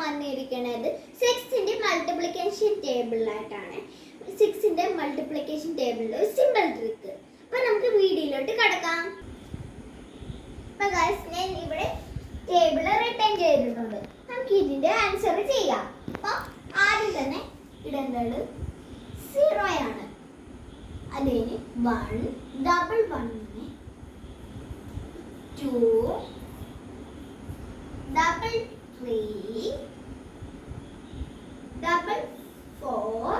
വന്നിരിക്കുന്നത് 6ന്റെ multiplication ടേബിളിലായിട്ടാണ്. 6ന്റെ multiplication ടേബിളിലെ ഒരു simple trick. അപ്പോൾ നമുക്ക് വീഡിയോയിലോട്ട് കടക്കാം. അപ്പോൾ ഗൈസ് ഞാൻ ഇവിടെ ടേബിൾ റിട്ടേൺ ചെയ്തിട്ടുണ്ട്. നമുക്ക് ഇതിന്റെ ആൻസർ ചെയ്യാം. അപ്പോൾ ആദ്യം തന്നെ ഇടേണ്ടത് 0 ആണ്. അതിന് 1 ഡബിൾ 1 2 ഡബിൾ 3 ഡബിൾ 4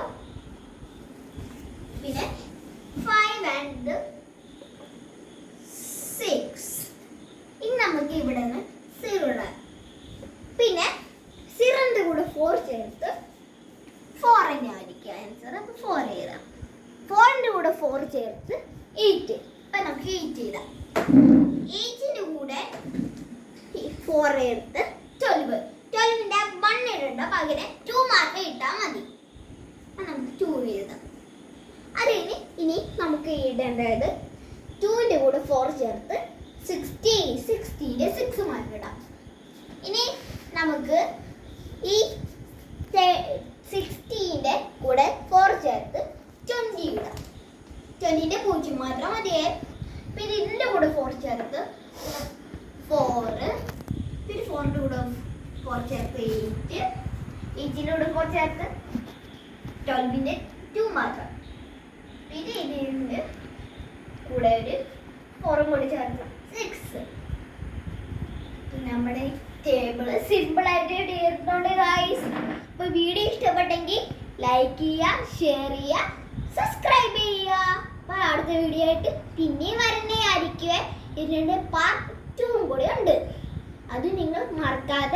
പിന്നെ 5 ആൻഡ് 6. ഇനി നമുക്ക് ഇവിടെ നിന്ന് 0 ഇടാം. പിന്നെ 0ന്റെ കൂടെ 4 ചേർത്ത് 4 തന്നെ ആയിരിക്കും ആൻസർ. അപ്പോൾ 4 എഴുതാം. 4ന്റെ കൂടെ 4 ചേർത്ത് 8. അപ്പം നമുക്ക് 8 എഴുതാം. 8ന്റെ കൂടെ 4 ചേർത്ത് 12. 12ന്റെ 1 ഇടണ്ട, പകരം 2 മാത്രം ഇട്ടാൽ മതി. അപ്പം നമുക്ക് 2 എഴുതാം. അതിന് ഇനി നമുക്ക് ഇടേണ്ടത് 2ന്റെ കൂടെ 4 ചേർത്ത് 60. 60ന്റെ 6 മാത്രം ഇടാം. ഇനി നമുക്ക് ഈ 60ന്റെ കൂടെ 4 ചേർത്ത് 20 ഇടാം. 20ന്റെ 0 മാത്രം മതിയേ. പിന്നെ ഇതിൻ്റെ കൂടെ 4 ചേർത്ത് 4, പിന്നെ 4ന്റെ കൂടെ 4 ചേർത്ത് 8, 8ന്റെ കൂടെ 4 ചേർത്ത് 12ന്റെ 2 മാത്രം. പിന്നെ ഇതിൻ്റെ കൂടെ ഒരു 4 കൂടി ചേർത്ത് 6. നമ്മുടെ ടേബിൾ സിമ്പിൾ ആയിട്ട് തീർന്നുണ്ട് ഗൈസ്. അപ്പോൾ വീഡിയോ ഇഷ്ടപ്പെട്ടെങ്കിൽ ലൈക്ക് ചെയ്യുക, ഷെയർ ചെയ്യുക, സബ്സ്ക്രൈബ് ചെയ്യുക. അപ്പോൾ അടുത്ത വീഡിയോ ആയിട്ട് പിന്നെയും വരുന്നതായിരിക്കും. ഇതിൻ്റെ പാർട്ട് 2 കൂടി ഉണ്ട്. അത് നിങ്ങൾ മറക്കാതെ